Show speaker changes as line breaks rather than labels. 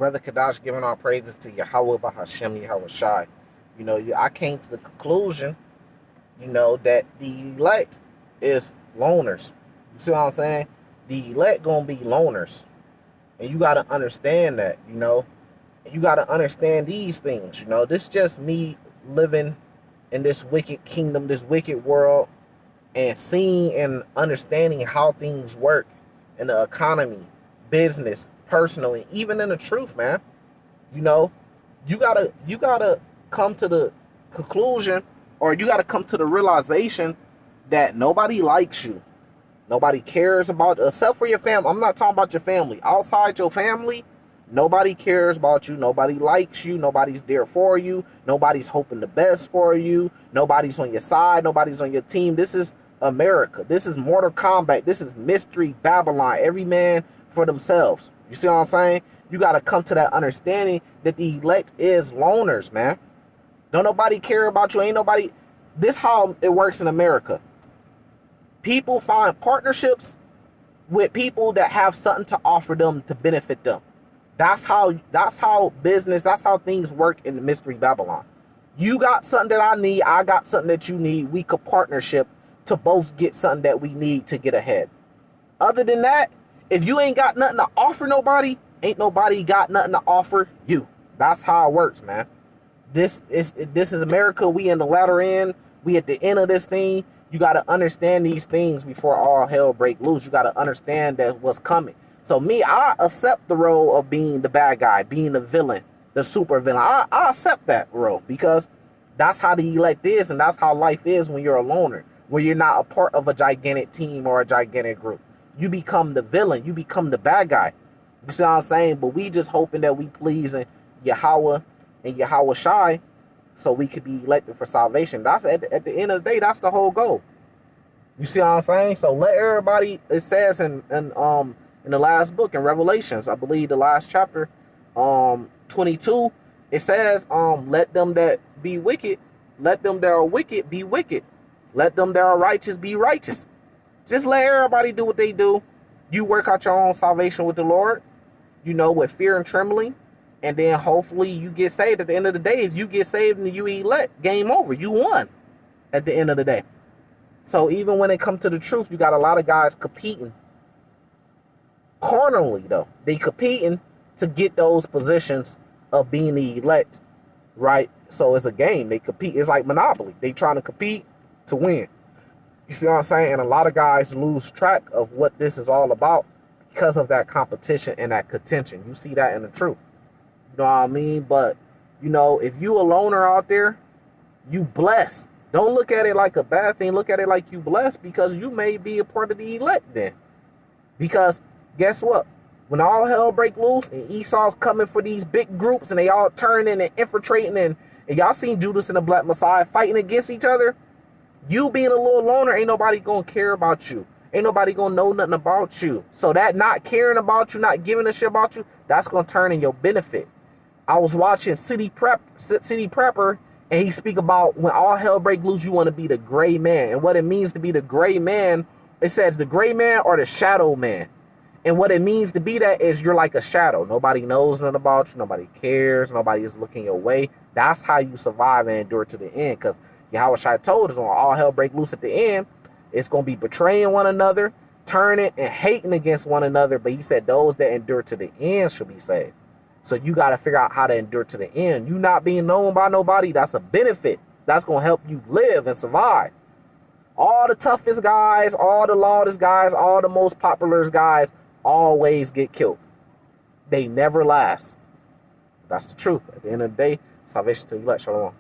Brother Kadash giving our praises to Yahweh Bahashem Yahweh Shai. I came to the conclusion, that the elect is loners. You see what I'm saying? The elect gonna be loners. And you gotta understand that, You gotta understand these things, This just me living in this wicked kingdom, this wicked world, and seeing and understanding how things work in the economy, business, personally, even in the truth, man. You know, you gotta come to the conclusion, or you gotta come to the realization that nobody likes you. Nobody cares about, except for your family. I'm not talking about your family. Outside your family, nobody cares about you. Nobody likes you. Nobody's there for you. Nobody's hoping the best for you. Nobody's on your side. Nobody's on your team. This is America. This is Mortal Kombat. This is Mystery Babylon. Every man for themselves. You see what I'm saying? You got to come to that understanding that the elect is loners, man. Don't nobody care about you. Ain't nobody. This how it works in America. People find partnerships with people that have something to offer them to benefit them. That's how business, that's how things work in the Mystery Babylon. You got something that I need, I got something that you need. We could partnership to both get something that we need to get ahead. Other than that, if you ain't got nothing to offer nobody, ain't nobody got nothing to offer you. That's how it works, man. This is America. We in the latter end. We at the end of this thing. You got to understand these things before all hell break loose. You got to understand that what's coming. So me, I accept the role of being the bad guy, being the villain, the super villain. I accept that role because that's how the elect is, and that's how life is when you're a loner, when you're not a part of a gigantic team or a gigantic group. You become the villain. You become the bad guy. You see what I'm saying? But we just hoping that we pleasing Yahweh and Yahweh Shai, so we could be elected for salvation. That's at the end of the day, that's the whole goal. You see what I'm saying? So let everybody, it says in the last book in Revelations, I believe the last chapter, 22, it says, let them that be wicked, let them that are wicked be wicked. Let them that are righteous be righteous. Just let everybody do what they do. You work out your own salvation with the Lord, with fear and trembling. And then hopefully you get saved. At the end of the day, if you get saved and you elect, game over. You won at the end of the day. So even when it comes to the truth, you got a lot of guys competing. Carnally, though. They competing to get those positions of being the elect, right? So it's a game. They compete. It's like Monopoly. They trying to compete to win. You see what I'm saying? And a lot of guys lose track of what this is all about because of that competition and that contention. You see that in the truth. You know what I mean? But, if you a loner out there, you blessed. Don't look at it like a bad thing. Look at it like you blessed, because you may be a part of the elect then. Because guess what? When all hell break loose and Esau's coming for these big groups and they all turning and infiltrating and y'all seen Judas and the Black Messiah fighting against each other, you being a little loner, ain't nobody gonna care about you. Ain't nobody gonna know nothing about you. So that not caring about you, not giving a shit about you, that's gonna turn in your benefit. I was watching City Prepper, and he speak about when all hell break loose, you want to be the gray man. And what it means to be the gray man, it says the gray man or the shadow man. And what it means to be that is you're like a shadow. Nobody knows nothing about you. Nobody cares. Nobody is looking your way. That's how you survive and endure to the end. Because Yahweh Shai told us when all hell break loose at the end, it's going to be betraying one another, turning and hating against one another. But he said those that endure to the end shall be saved. So you got to figure out how to endure to the end. You not being known by nobody, that's a benefit. That's going to help you live and survive. All the toughest guys, all the loudest guys, all the most popular guys always get killed. They never last. That's the truth. At the end of the day, salvation to you. Shalom.